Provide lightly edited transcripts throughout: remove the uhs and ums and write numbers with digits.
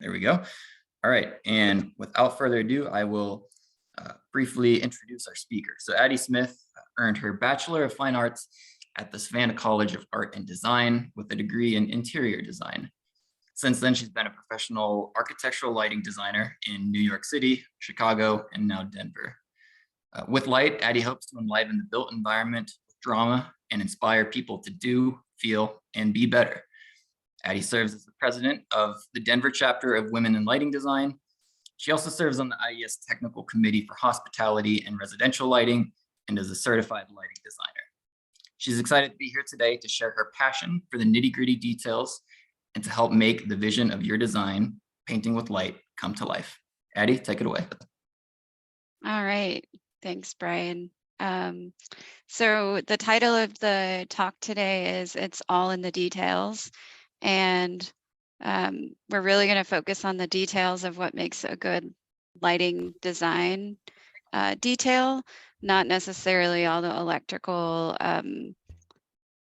There we go. All right, and without further ado, I will briefly introduce our speaker. So Addie Smith earned her Bachelor of Fine Arts at the Savannah College of Art and Design with a degree in interior design. Since then, she's been a professional architectural lighting designer in New York City, Chicago, and now Denver. With Light, Addie hopes to enliven the built environment with drama and inspire people to do, feel, and be better. Addie serves as the president of the Denver chapter of Women in Lighting Design. She also serves on the IES Technical Committee for Hospitality and Residential Lighting and is a certified lighting designer. She's excited to be here today to share her passion for the nitty-gritty details and to help make the vision of your design, painting with light, come to life. Addie, take it away. All right. Thanks, Brian. So the title of the talk today is It's All in the Details. And we're really going to focus on the details of what makes a good lighting design detail, not necessarily all the electrical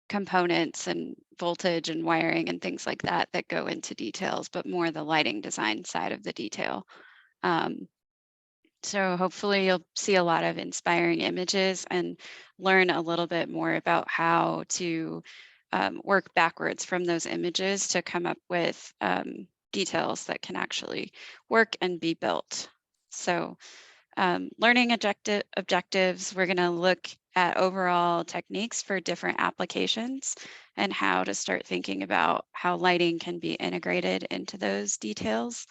components and voltage and wiring and things like that that go into details, but more the lighting design side of the detail. So hopefully you'll see a lot of inspiring images and learn a little bit more about how to work backwards from those images to come up with details that can actually work and be built. So learning objectives, we're going to look at overall techniques for different applications and how to start thinking about how lighting can be integrated into those details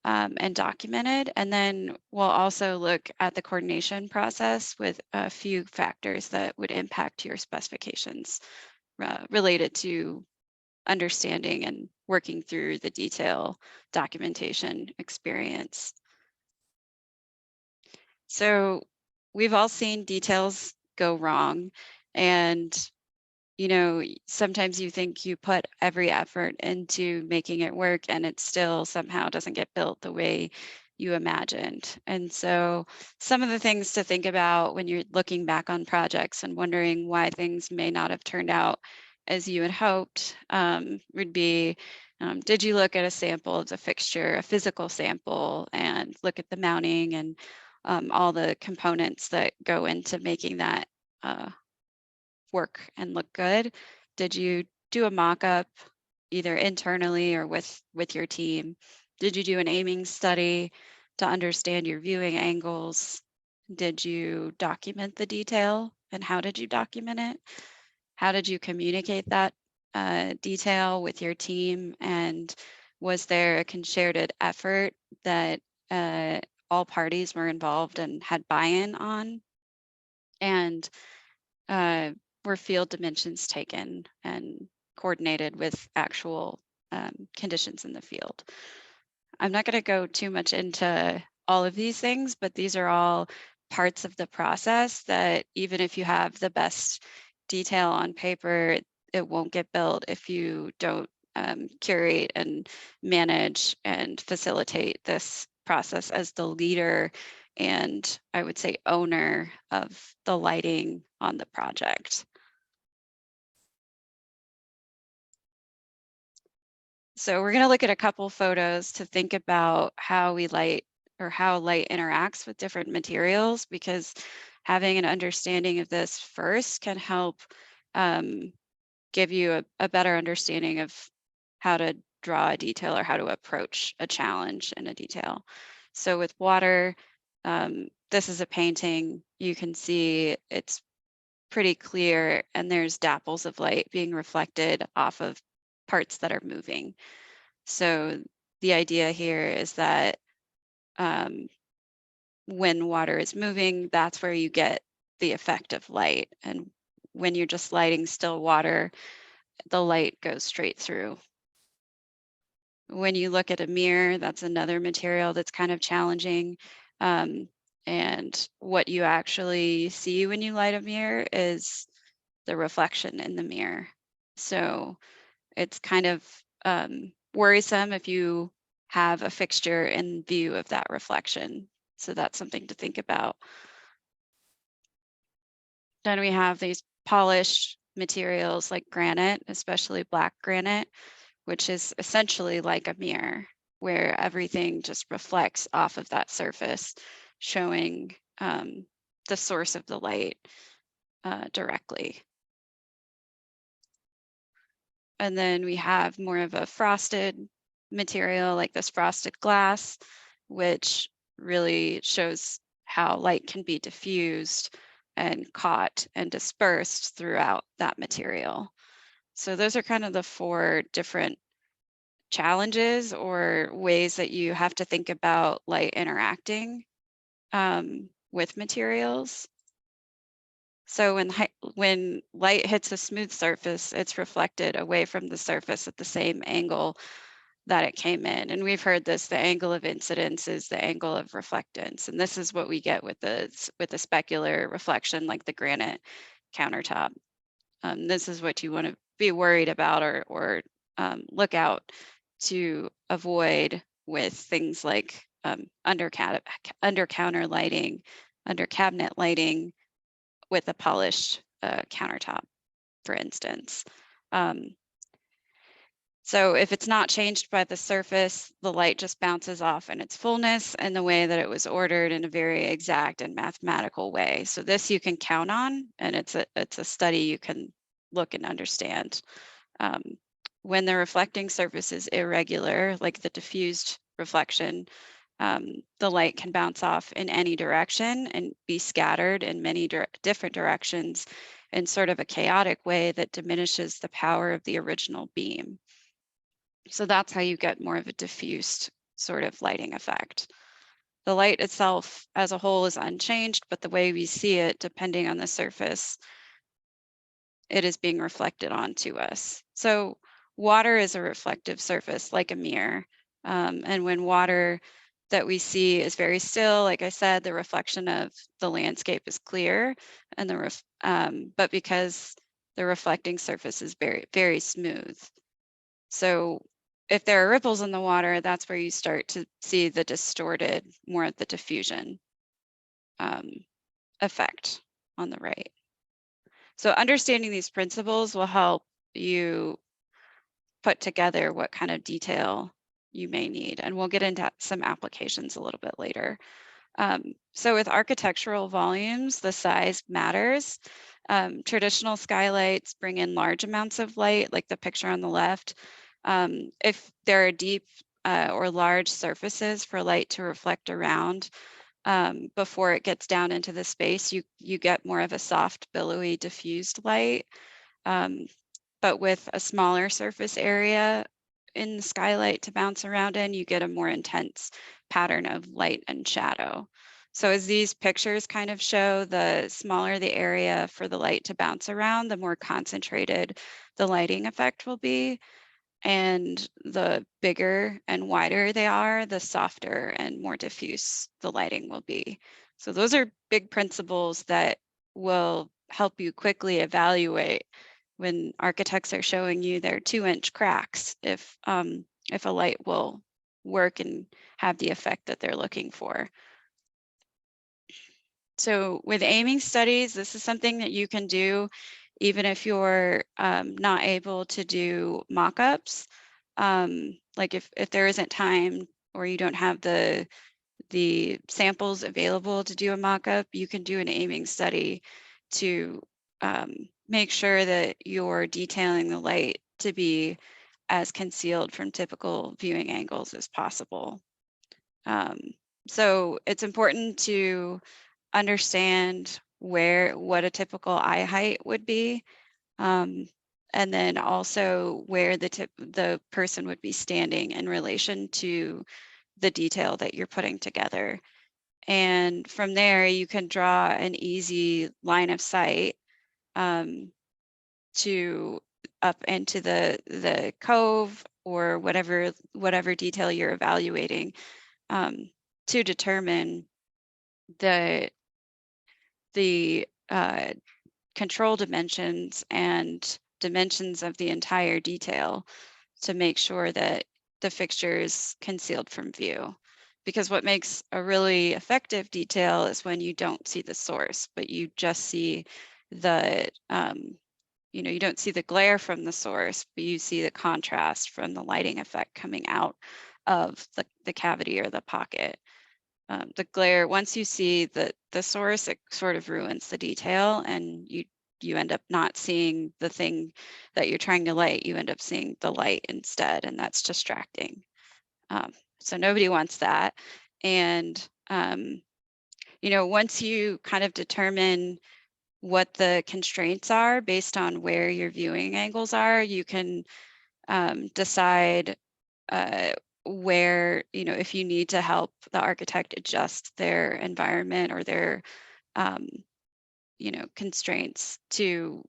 and documented. And then we'll also look at the coordination process with a few factors that would impact your specifications related to understanding and working through the detail documentation experience. So we've all seen details go wrong, and sometimes you think you put every effort into making it work and it still somehow doesn't get built the way you imagined. And so some of the things to think about when you're looking back on projects and wondering why things may not have turned out as you had hoped would be, did you look at a sample of the fixture, a physical sample, and look at the mounting and all the components that go into making that work and look good? Did you do a mock-up either internally or with your team? Did you do an aiming study to understand your viewing angles? Did you document the detail, and how did you document it? How did you communicate that detail with your team? And was there a concerted effort that all parties were involved and had buy-in on? And were field dimensions taken and coordinated with actual conditions in the field? I'm not going to go too much into all of these things, but these are all parts of the process that even if you have the best detail on paper, it won't get built if you don't curate and manage and facilitate this process as the leader and, I would say, owner of the lighting on the project. So we're going to look at a couple photos to think about how we light, or how light interacts with different materials, because having an understanding of this first can help give you a better understanding of how to draw a detail or how to approach a challenge in a detail. So with water, this is a painting. You can see it's pretty clear, and there's dapples of light being reflected off of parts that are moving. So the idea here is that when water is moving, that's where you get the effect of light. And when you're just lighting still water, the light goes straight through. When you look at a mirror, that's another material that's kind of challenging. And what you actually see when you light a mirror is the reflection in the mirror. So it's kind of worrisome if you have a fixture in view of that reflection. So that's something to think about. Then we have these polished materials like granite, especially black granite, which is essentially like a mirror. where everything just reflects off of that surface, showing the source of the light directly. And then we have more of a frosted material like this frosted glass, which really shows how light can be diffused and caught and dispersed throughout that material. So those are kind of the 4 different challenges or ways that you have to think about light interacting with materials. So when light hits a smooth surface, it's reflected away from the surface at the same angle that it came in. And we've heard this, the angle of incidence is the angle of reflectance. And this is what we get with the specular reflection, like the granite countertop. This is what you want to be worried about or look out to avoid with things like under counter lighting, under cabinet lighting with a polished countertop, for instance. So if it's not changed by the surface, the light just bounces off in its fullness in the way that it was ordered in a very exact and mathematical way. So this you can count on, and it's a study you can look and understand. When the reflecting surface is irregular, like the diffused reflection, the light can bounce off in any direction and be scattered in many different directions in sort of a chaotic way that diminishes the power of the original beam. So that's how you get more of a diffused sort of lighting effect. The light itself as a whole is unchanged, but the way we see it, depending on the surface, it is being reflected onto us. So water is a reflective surface like a mirror. And when water that we see is very still, like I said, the reflection of the landscape is clear, and but because the reflecting surface is very, very smooth. So if there are ripples in the water, that's where you start to see the distorted, more of the diffusion effect on the right. So understanding these principles will help you put together what kind of detail you may need. And we'll get into some applications a little bit later. So with architectural volumes, the size matters. Traditional skylights bring in large amounts of light, like the picture on the left. If there are deep or large surfaces for light to reflect around before it gets down into the space, you get more of a soft, billowy, diffused light. But with a smaller surface area in the skylight to bounce around in, you get a more intense pattern of light and shadow. So as these pictures kind of show, the smaller the area for the light to bounce around, the more concentrated the lighting effect will be. And the bigger and wider they are, the softer and more diffuse the lighting will be. So those are big principles that will help you quickly evaluate when architects are showing you their 2-inch cracks, if a light will work and have the effect that they're looking for. So with aiming studies, this is something that you can do even if you're not able to do mock-ups. Like if there isn't time or you don't have the samples available to do a mock-up, you can do an aiming study to make sure that you're detailing the light to be as concealed from typical viewing angles as possible. So it's important to understand what a typical eye height would be, and then also where the person would be standing in relation to the detail that you're putting together. And from there, you can draw an easy line of sight to up into the cove or whatever detail you're evaluating to determine the control dimensions and dimensions of the entire detail to make sure that the fixture is concealed from view. Because what makes a really effective detail is when you don't see the source, but you just see the, you don't see the glare from the source, but you see the contrast from the lighting effect coming out of the cavity or the pocket. The glare, once you see the source, it sort of ruins the detail, and you end up not seeing the thing that you're trying to light. You end up seeing the light instead, and that's distracting. So nobody wants that. And once you kind of determine what the constraints are based on where your viewing angles are, you can decide where, if you need to help the architect adjust their environment or their, um, constraints to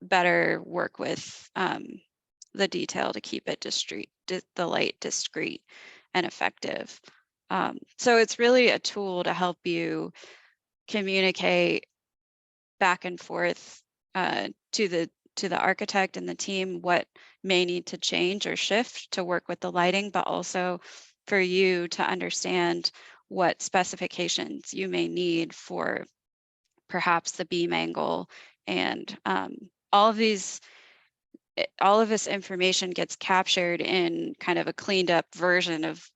better work with the detail to keep it the light discreet and effective. So it's really a tool to help you communicate back and forth to the architect and the team what may need to change or shift to work with the lighting, but also for you to understand what specifications you may need for perhaps the beam angle. And all of all of this information gets captured in kind of a cleaned up version of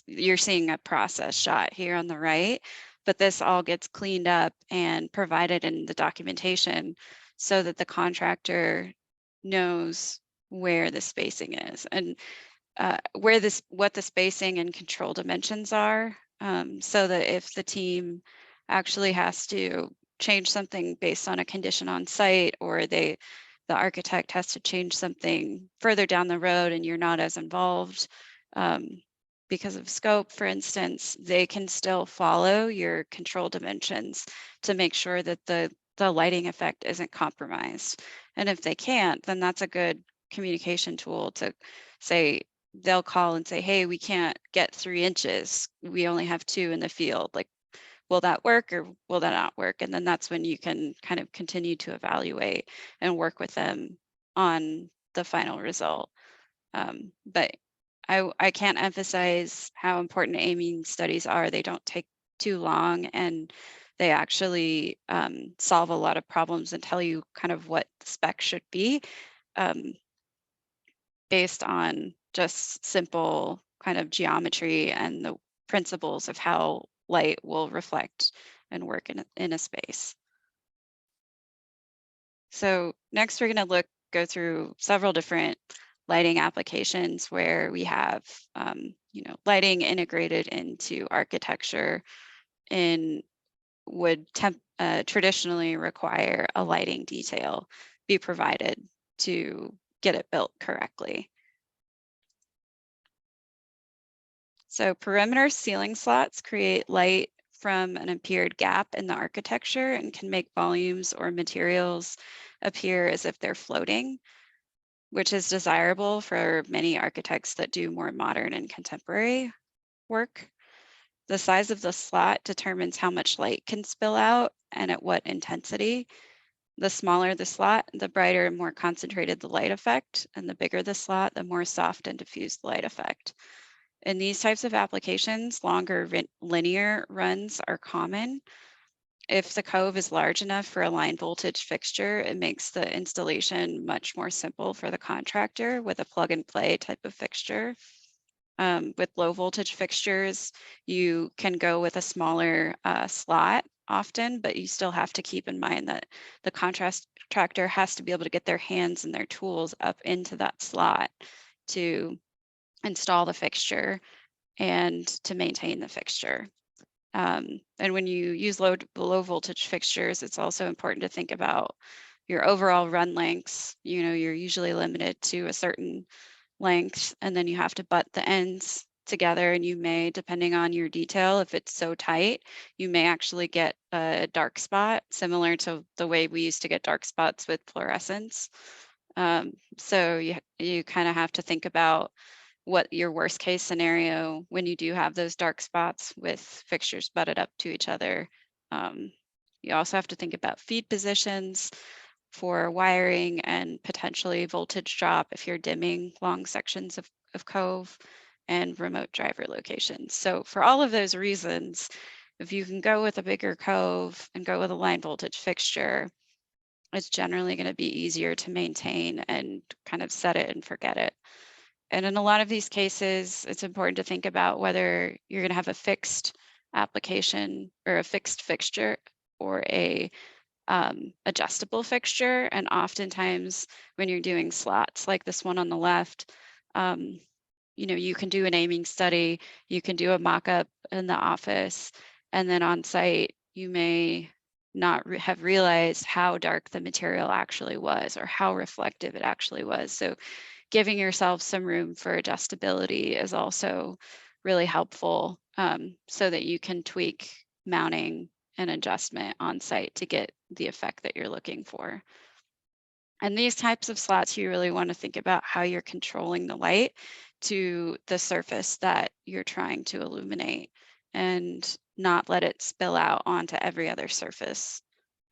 you're seeing a process shot here on the right, but this all gets cleaned up and provided in the documentation so that the contractor knows where the spacing is and what the spacing and control dimensions are, so that if the team actually has to change something based on a condition on site, or the architect has to change something further down the road and you're not as involved because of scope, for instance, they can still follow your control dimensions to make sure that the lighting effect isn't compromised. And if they can't, then that's a good communication tool to say, they'll call and say, hey, we can't get 3 inches. We only have 2 in the field. Like, will that work or will that not work? And then that's when you can kind of continue to evaluate and work with them on the final result. But I can't emphasize how important aiming studies are. They don't take too long, and they actually solve a lot of problems and tell you kind of what the spec should be, um, based on just simple kind of geometry and the principles of how light will reflect and work in a space. So next we're going to go through several different lighting applications where we have lighting integrated into architecture and would traditionally require a lighting detail be provided to get it built correctly. So perimeter ceiling slots create light from an appeared gap in the architecture and can make volumes or materials appear as if they're floating, which is desirable for many architects that do more modern and contemporary work. The size of the slot determines how much light can spill out and at what intensity. The smaller the slot, the brighter and more concentrated the light effect, and the bigger the slot, the more soft and diffused light effect. In these types of applications, longer linear runs are common. If the cove is large enough for a line voltage fixture, it makes the installation much more simple for the contractor with a plug and play type of fixture. With low voltage fixtures, you can go with a smaller slot often, but you still have to keep in mind that the contractor has to be able to get their hands and their tools up into that slot to install the fixture and to maintain the fixture. And when you use low voltage fixtures, it's also important to think about your overall run lengths. You're usually limited to a certain length, and then you have to butt the ends together, and you may, depending on your detail, if it's so tight, you may actually get a dark spot, similar to the way we used to get dark spots with fluorescence. So you kind of have to think about what your worst case scenario when you do have those dark spots with fixtures butted up to each other. You also have to think about feed positions for wiring and potentially voltage drop if you're dimming long sections of cove, and remote driver locations. So for all of those reasons, if you can go with a bigger cove and go with a line voltage fixture, it's generally going to be easier to maintain and kind of set it and forget it. And in a lot of these cases, it's important to think about whether you're going to have a fixed application or a fixed fixture or a adjustable fixture. And oftentimes when you're doing slots like this one on the left, you can do an aiming study, you can do a mock-up in the office, and then on site, you may not have realized how dark the material actually was or how reflective it actually was. So giving yourself some room for adjustability is also really helpful, so that you can tweak mounting and adjustment on site to get the effect that you're looking for. And these types of slots, you really want to think about how you're controlling the light to the surface that you're trying to illuminate and not let it spill out onto every other surface.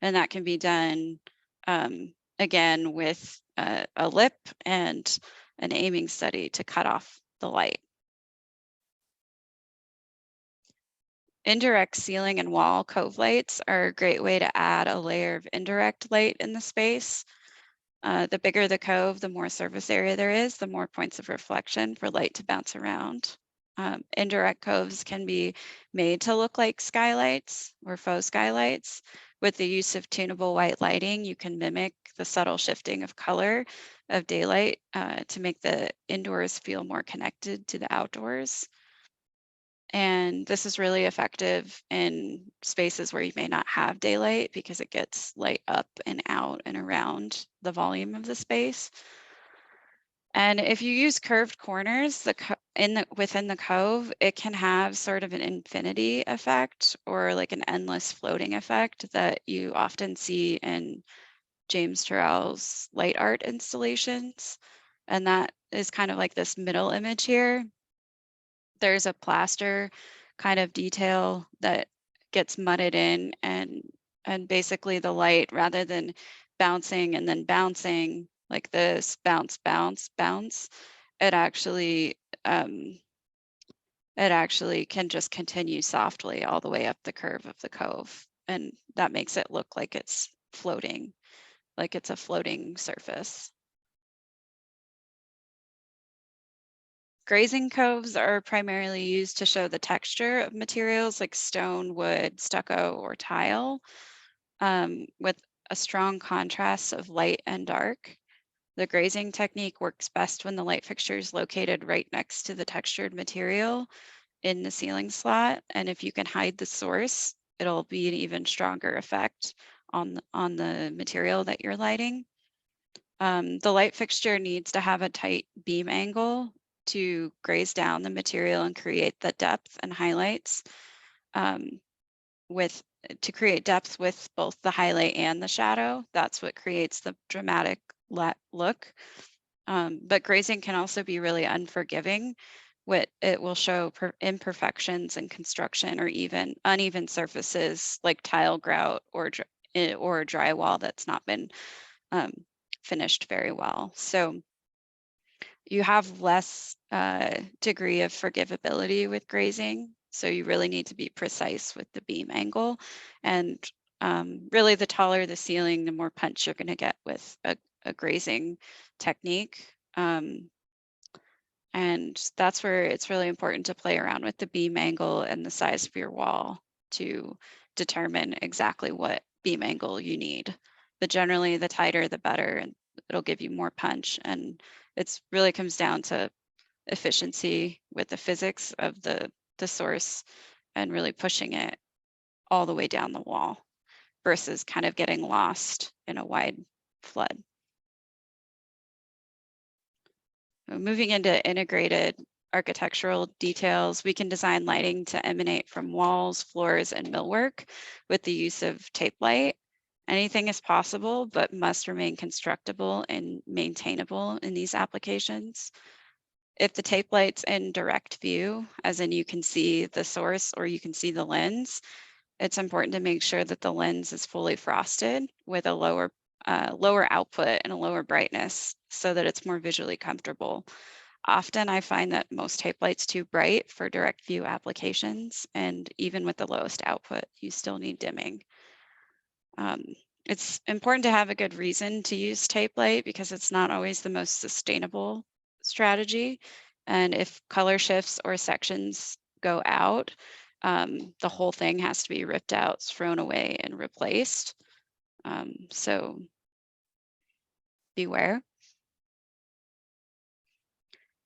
And that can be done, again, with a lip and an aiming study to cut off the light. Indirect ceiling and wall cove lights are a great way to add a layer of indirect light in the space. The bigger the cove, the more surface area there is, the more points of reflection for light to bounce around. Indirect coves can be made to look like skylights or faux skylights. With the use of tunable white lighting, you can mimic the subtle shifting of color of daylight to make the indoors feel more connected to the outdoors. And this is really effective in spaces where you may not have daylight because it gets light up and out and around the volume of the space. And if you use curved corners within the cove, it can have sort of an infinity effect or like an endless floating effect that you often see in James Turrell's light art installations. And that is kind of like this middle image here. There's a plaster kind of detail that gets mudded in, and basically the light, rather than bouncing and then bouncing like this, bounce, bounce, bounce, it actually can just continue softly all the way up the curve of the cove, and that makes it look like it's floating, like it's a floating surface. Grazing coves are primarily used to show the texture of materials like stone, wood, stucco, or tile, with a strong contrast of light and dark. The grazing technique works best when the light fixture is located right next to the textured material in the ceiling slot. And if you can hide the source, it'll be an even stronger effect on the material that you're lighting. The light fixture needs to have a tight beam angle to graze down the material and create the depth and highlights, to create depth with both the highlight and the shadow. That's what creates the dramatic look. But grazing can also be really unforgiving. It will show imperfections in construction or even uneven surfaces like tile grout or drywall that's not been finished very well. So you have less degree of forgivability with grazing. So you really need to be precise with the beam angle. And really the taller the ceiling, the more punch you're going to get with a grazing technique. And that's where it's really important to play around with the beam angle and the size of your wall to determine exactly what beam angle you need. But generally, the tighter, the better, and it'll give you more punch. And it's really comes down to efficiency with the physics of the source and really pushing it all the way down the wall versus kind of getting lost in a wide flood. Moving into integrated architectural details, we can design lighting to emanate from walls, floors, and millwork with the use of tape light. Anything is possible, but must remain constructible and maintainable in these applications. If the tape light's in direct view, as in you can see the source or you can see the lens, it's important to make sure that the lens is fully frosted with a lower output and a lower brightness so that it's more visually comfortable. Often I find that most tape light's too bright for direct view applications, and even with the lowest output, you still need dimming. It's important to have a good reason to use tape light because it's not always the most sustainable strategy. And if color shifts or sections go out, the whole thing has to be ripped out, thrown away, and replaced. So beware.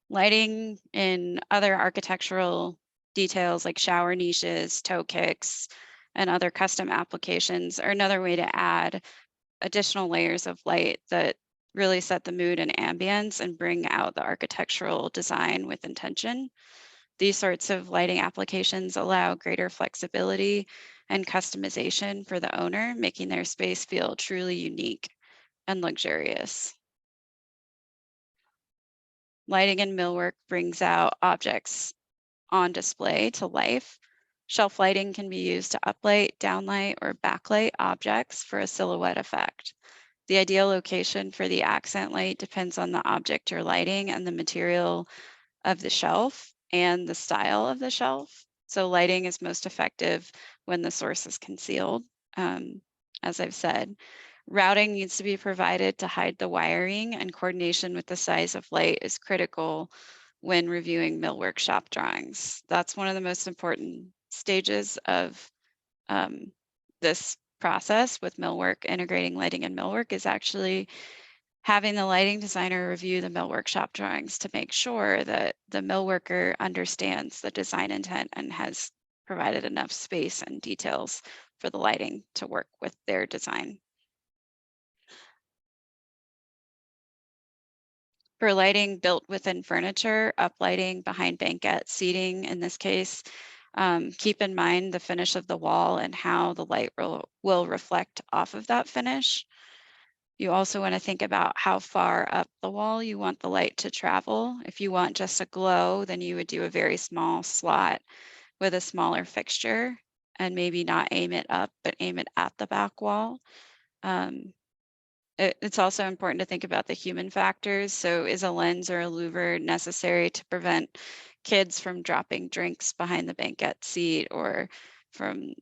Lighting in other architectural details like shower niches, toe kicks, and other custom applications are another way to add additional layers of light that really set the mood and ambience and bring out the architectural design with intention. These sorts of lighting applications allow greater flexibility and customization for the owner, making their space feel truly unique and luxurious. Lighting and millwork brings out objects on display to life. Shelf lighting can be used to uplight, downlight, or backlight objects for a silhouette effect. The ideal location for the accent light depends on the object you're lighting and the material of the shelf and the style of the shelf. So lighting is most effective when the source is concealed, as I've said. Routing needs to be provided to hide the wiring, and coordination with the size of light is critical when reviewing millwork shop drawings. That's one of the most important stages of this process with millwork. Integrating lighting and millwork is actually having the lighting designer review the millwork shop drawings to make sure that the millworker understands the design intent and has provided enough space and details for the lighting to work with their design. For lighting built within furniture, uplighting behind banquette seating in this case, keep in mind the finish of the wall and how the light will reflect off of that finish. You also want to think about how far up the wall you want the light to travel. If you want just a glow, then you would do a very small slot with a smaller fixture and maybe not aim it up, but aim it at the back wall. It's also important to think about the human factors. So is a lens or a louver necessary to prevent kids from dropping drinks behind the banquette seat or from,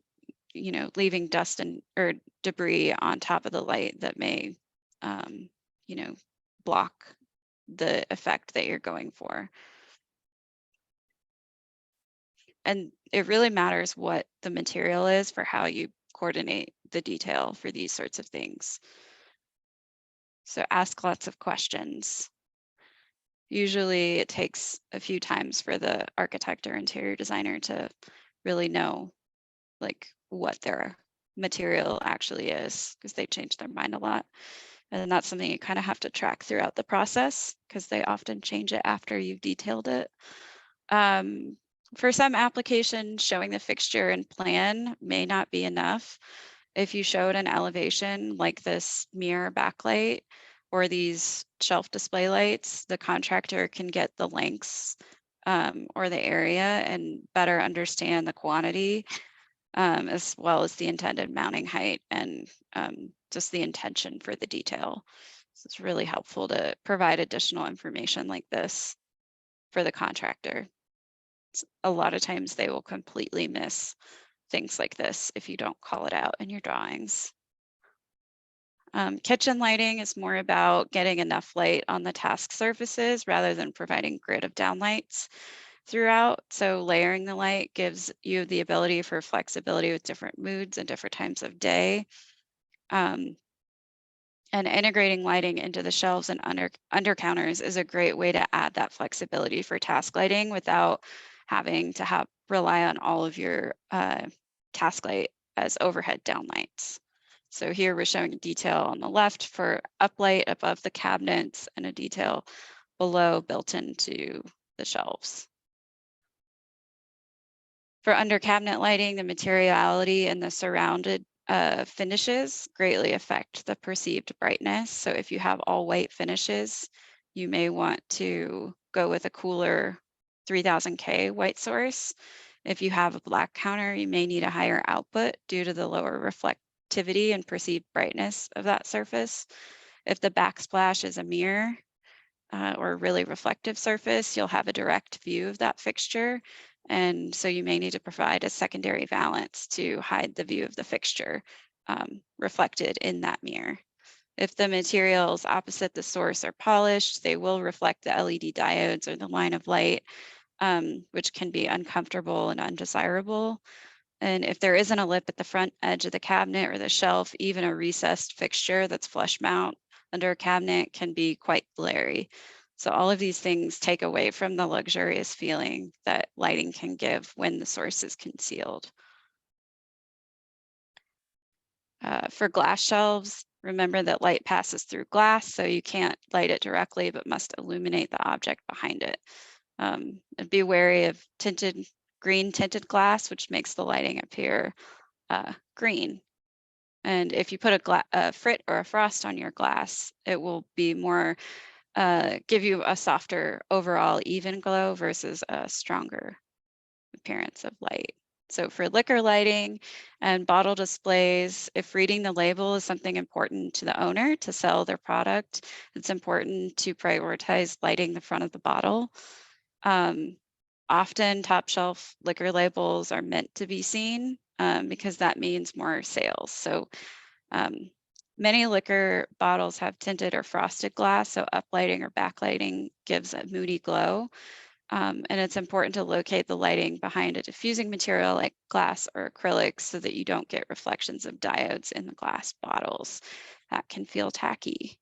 leaving dust or debris on top of the light that may, um, you know, block the effect that you're going for. And it really matters what the material is for how you coordinate the detail for these sorts of things. So ask lots of questions. Usually it takes a few times for the architect or interior designer to really know like what their material actually is, because they change their mind a lot. And that's something you kind of have to track throughout the process because they often change it after you've detailed it. For some applications, showing the fixture and plan may not be enough. If you showed an elevation like this mirror backlight or these shelf display lights, the contractor can get the lengths or the area and better understand the quantity as well as the intended mounting height and just the intention for the detail. So it's really helpful to provide additional information like this for the contractor. A lot of times they will completely miss things like this if you don't call it out in your drawings. Kitchen lighting is more about getting enough light on the task surfaces rather than providing grid of downlights throughout. So layering the light gives you the ability for flexibility with different moods and different times of day. And integrating lighting into the shelves and under counters is a great way to add that flexibility for task lighting without having to rely on all of your task light as overhead downlights. So here we're showing a detail on the left for uplight above the cabinets and a detail below built into the shelves. For under cabinet lighting, the materiality and the surrounded finishes greatly affect the perceived brightness. So if you have all white finishes, you may want to go with a cooler 3000K white source. If you have a black counter, you may need a higher output due to the lower reflectivity and perceived brightness of that surface. If the backsplash is a mirror, or a really reflective surface, you'll have a direct view of that fixture. And so you may need to provide a secondary valance to hide the view of the fixture reflected in that mirror. If the materials opposite the source are polished, they will reflect the LED diodes or the line of light, which can be uncomfortable and undesirable. And if there isn't a lip at the front edge of the cabinet or the shelf, even a recessed fixture that's flush mount under a cabinet can be quite glary. So all of these things take away from the luxurious feeling that lighting can give when the source is concealed. For glass shelves, remember that light passes through glass, so you can't light it directly, but must illuminate the object behind it. And be wary of green tinted glass, which makes the lighting appear green. And if you put a frit or a frost on your glass, it will be more, give you a softer overall even glow versus a stronger appearance of light. So for liquor lighting and bottle displays, if reading the label is something important to the owner to sell their product, it's important to prioritize lighting the front of the bottle. Often top shelf liquor labels are meant to be seen because that means more sales. So many liquor bottles have tinted or frosted glass, so uplighting or backlighting gives a moody glow. And it's important to locate the lighting behind a diffusing material like glass or acrylics so that you don't get reflections of diodes in the glass bottles. That can feel tacky.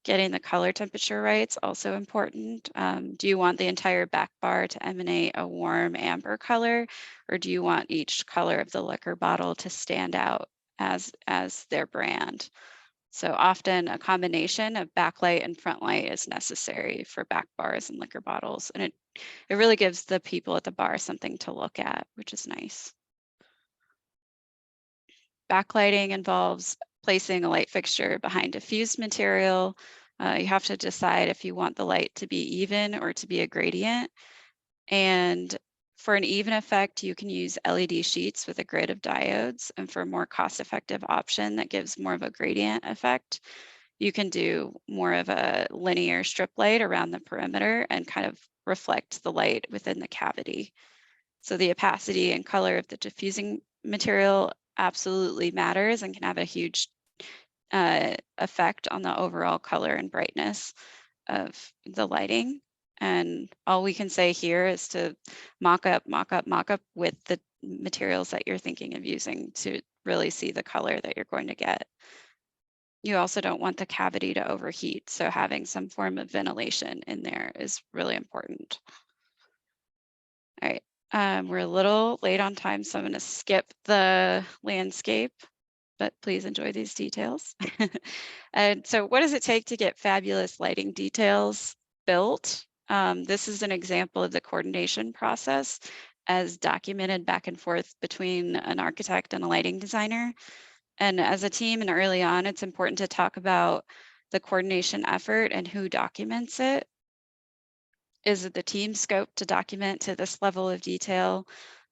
Getting the color temperature right is also important. Do you want the entire back bar to emanate a warm amber color, or do you want each color of the liquor bottle to stand out as their brand? So often a combination of backlight and front light is necessary for back bars and liquor bottles. And it really gives the people at the bar something to look at, which is nice. Backlighting involves placing a light fixture behind diffused material. You have to decide if you want the light to be even or to be a gradient. And for an even effect, you can use LED sheets with a grid of diodes. And for a more cost-effective option that gives more of a gradient effect, you can do more of a linear strip light around the perimeter and kind of reflect the light within the cavity. So the opacity and color of the diffusing material absolutely matters and can have a huge effect on the overall color and brightness of the lighting. And all we can say here is to mock up with the materials that you're thinking of using to really see the color that you're going to get. You also don't want the cavity to overheat, so having some form of ventilation in there is really important. All right, we're a little late on time, so I'm going to skip the landscape, but please enjoy these details. And so what does it take to get fabulous lighting details built? This is an example of the coordination process as documented back and forth between an architect and a lighting designer. And as a team and early on, it's important to talk about the coordination effort and who documents it. Is it the team scope to document to this level of detail?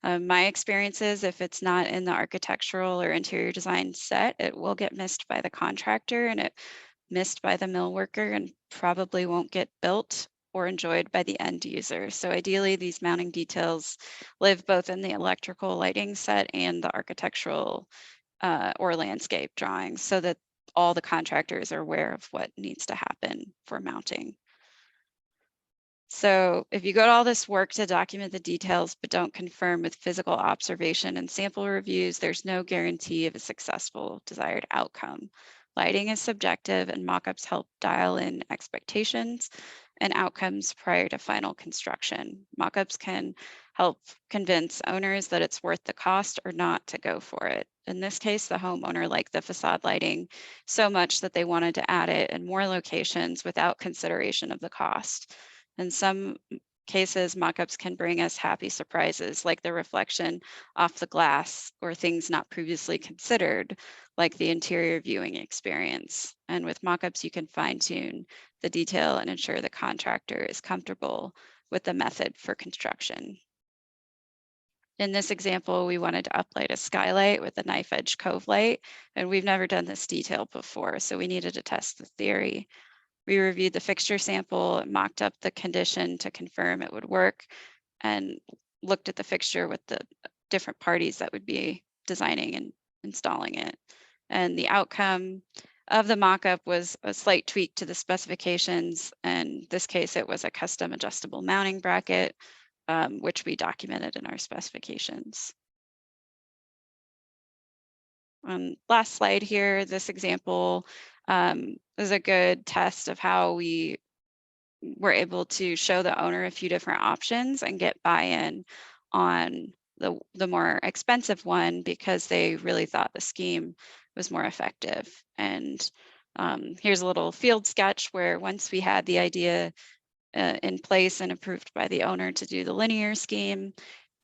My experience is if it's not in the architectural or interior design set, it will get missed by the contractor and it missed by the mill worker and probably won't get built or enjoyed by the end user. So ideally, these mounting details live both in the electrical lighting set and the architectural or landscape drawings so that all the contractors are aware of what needs to happen for mounting. So if you go to all this work to document the details, but don't confirm with physical observation and sample reviews, there's no guarantee of a successful desired outcome. Lighting is subjective and mock-ups help dial in expectations and outcomes prior to final construction. Mock-ups can help convince owners that it's worth the cost or not to go for it. In this case, the homeowner liked the facade lighting so much that they wanted to add it in more locations without consideration of the cost. In some cases, mock-ups can bring us happy surprises, like the reflection off the glass or things not previously considered, like the interior viewing experience. And with mock-ups, you can fine-tune the detail and ensure the contractor is comfortable with the method for construction. In this example, we wanted to uplight a skylight with a knife edge cove light, and we've never done this detail before, so we needed to test the theory. We reviewed the fixture sample, mocked up the condition to confirm it would work, and looked at the fixture with the different parties that would be designing and installing it. And the outcome of the mock-up was a slight tweak to the specifications. And in this case, it was a custom adjustable mounting bracket, which we documented in our specifications. Last slide here, this example is a good test of how we were able to show the owner a few different options and get buy-in on the more expensive one because they really thought the scheme was more effective. And here's a little field sketch where once we had the idea in place and approved by the owner to do the linear scheme,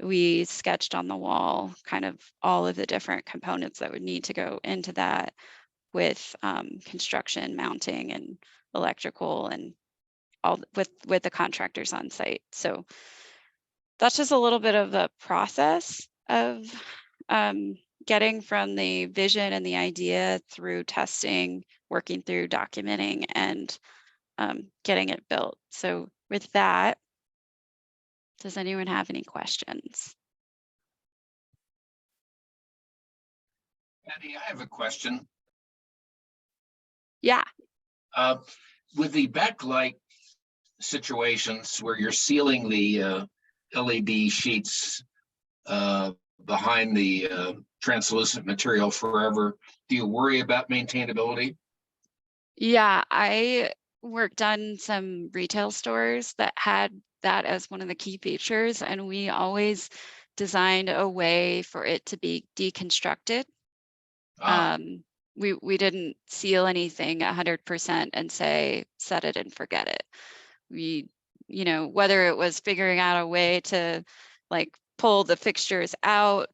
we sketched on the wall kind of all of the different components that would need to go into that with construction, mounting, and electrical, and all with the contractors on site. So that's just a little bit of the process of getting from the vision and the idea through testing, working through documenting, and getting it built. So with that, does anyone have any questions? Addie, I have a question. Yeah. With the backlight situations where you're sealing the LED sheets behind the translucent material forever, do you worry about maintainability? Yeah, I worked on some retail stores that had that as one of the key features, and we always designed a way for it to be deconstructed. We didn't seal anything 100% and say set it and forget it. We, whether it was figuring out a way to like pull the fixtures out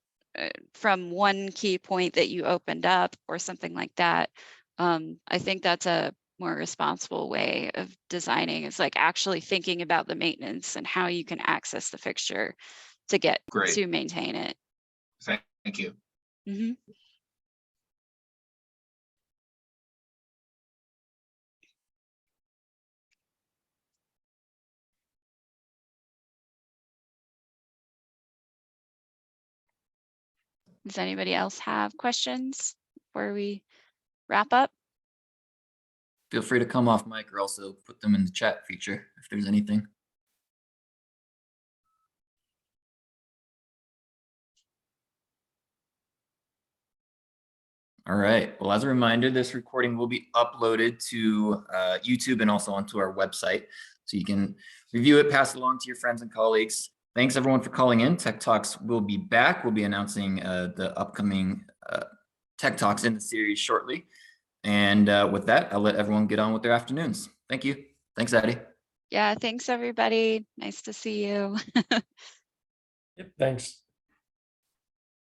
from one key point that you opened up or something like that. I think that's a more responsible way of designing. It's like actually thinking about the maintenance and how you can access the fixture to get Great. to maintain it. Thank you. Mm-hmm. Does anybody else have questions before we wrap up? Feel free to come off mic or also put them in the chat feature if there's anything. All right. Well, as a reminder, this recording will be uploaded to YouTube and also onto our website. So you can review it, pass it along to your friends and colleagues. Thanks everyone for calling in. Tech Talks will be back. We'll be announcing the upcoming Tech Talks in the series shortly. And with that, I'll let everyone get on with their afternoons. Thank you. Thanks, Addie. Yeah, thanks everybody. Nice to see you. Yep, thanks.